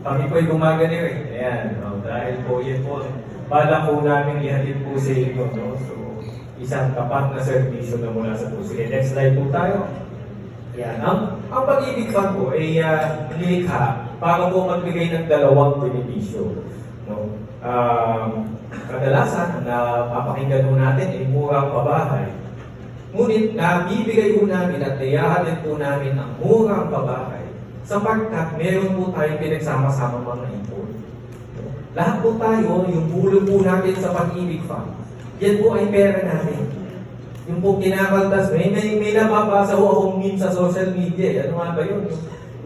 Kami po'y gumagani rin. Ayan, dahil po yan po, bala po namin ihatid po sa inyo, no? So, isang tapat na servisyo na mula sa po. Sige, next slide po tayo. Ayan, ang Pag-ibig Fund po ay nilikha para po magbigay ng dalawang benepisyo, no? Kadalasan, ang napapakinggan po natin ay murang pabahay. Ngunit nabibigay po namin at nayahatid po namin ang murang pabahay sapagkat meron po tayong pinagsama-sama mga ipon. Lahat po tayo, yung bulog po natin sa Pag-ibig Fund, yan po ay pera natin. Yung po kinakaltas, may nababasa ko akong meme sa social media. Ano nga ba yun?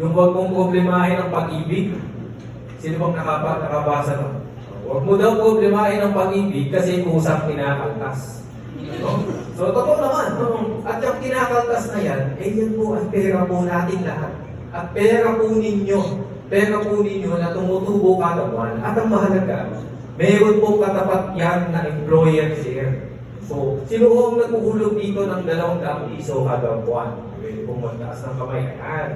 Yung huwag mong problemahin ang pag-ibig. Sino bang nakabasa nun? Huwag mo daw problemahin ang pag-ibig kasi kusang kinakaltas. No? So, totoo naman. No? At yung kinakaltas na yan, yan po ang pera po natin lahat. At pera po ninyo na tumutubo kada buwan. At ang mahalaga, meron po katapat yan na employer share. So, sino ang nagkuhulog dito ng 200 piso kada buwan? Pwede pong magtaas ng kamay. Ayan.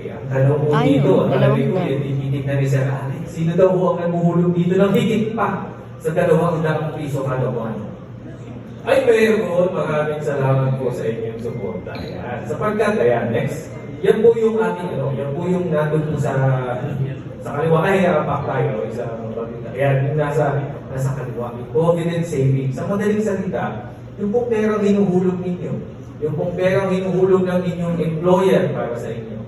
Ang tanong po dito, malamig ko yung tinitignan ni Sir Alex. Sino daw po ang nagkuhulog dito ng higit pa sa 200 piso kada buwan? Ay, meron. Maraming salamat po sa inyong suporta. Ayan. Sapagkat, ayan, next. Yan po yung ating, yan po yung nandun po sa kaliwa. Ay, back tayo. Ayan, yung nasa kaliwa. Provident savings. Sa madaling salita, yung pong perang hinuhulog ninyo, yung pong perang hinuhulog ng inyong employer para sa inyo.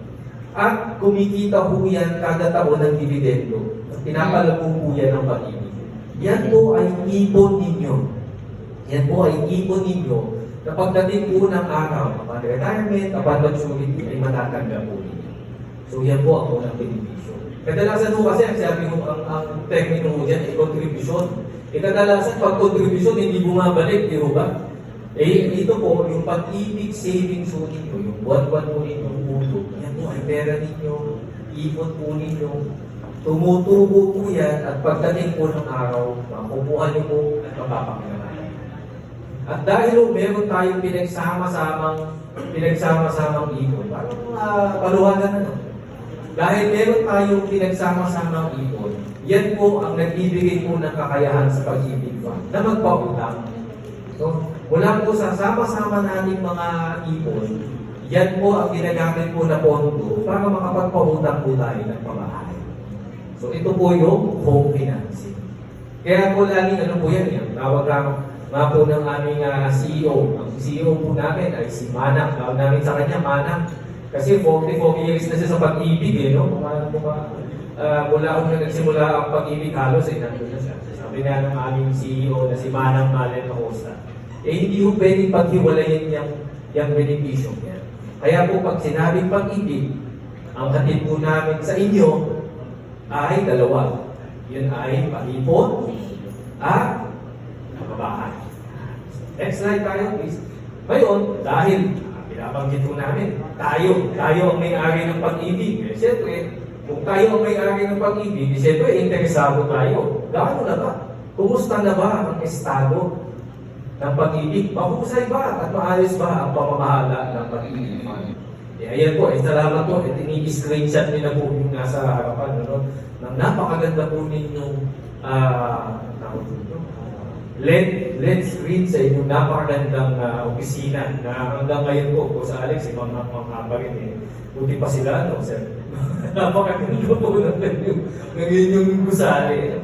At kumikita po yan kada taon ng dividendo. Pinapalago po yan ng Pag-ibig. Yan po ay ipon ninyo. Yan po ay ipon ninyo na pagdating po ng araw, kapag retirement, kapag maturity, ay matatanggap po ninyo. So yan po ang unang benepisyo. Kadalasan po kasi, ang sabi ko, ang termino mo dyan ay contribution. Kadalasan, pag contribution, hindi bumabalik, di ba? Ito po, yung Pag-ibig savings po ninyo, yung buwan-buwan po ninyong ulo, yan po ay pera ninyo, ipon po ninyo, tumutubo po yan, at pagdating po ng araw, makukuha niyo po at mapapakinaman. At dahil meron tayong pinagsama-samang ipon, parang paluhagan na. Dahil meron tayong pinagsama-samang ipon, yan po ang nagbibigay po ng kakayahan sa Pag-ibig Fund na magpautang. So, mula po sa sama-sama nating mga ipon, yan po ang ginagamit po na pondo para makapagpautang po tayo ng pamahay. So, ito po yung home financing. Kaya po lagi, po yan, tawag lang nga po ng aming CEO. Ang CEO po namin ay si Manang. Tawag namin sa kanya, Manang. Kasi 44 years na siya sa Pag-ibig, mula kung nagsimula ang Pag-ibig, halos nandun na siya. Sabi nga ng aming CEO na si Manang Malen Acosta, hindi po pwedeng paghiwalayin yung benepisyo niya. Kaya po pag sinabing Pag-ibig, ang hatid po namin sa inyo ay dalawa. Yun ay pag-ipon at makabahay. Next slide tayo, please. Ngayon, dahil pinabanggit po namin, tayo ang may-ari ng Pag-ibig. Siyempre, kung tayo ang may-ari ng Pag-ibig, siyempre, interesado tayo. Gaano na ba? Kumusta na ba ang estado ng Pag-ibig? Mahusay ba at maayos ba ang pamamahala ng Pag-ibig? Ayan po, salamat po. I-screenshot nyo na po yung nasa harapan. Napakaganda po ninyong LED screen sa inyong napakagandang opisina na hanggang ngayon po sa Alex, mga rin buti pa sila, sir? Napakaganda po ng inyong gusali.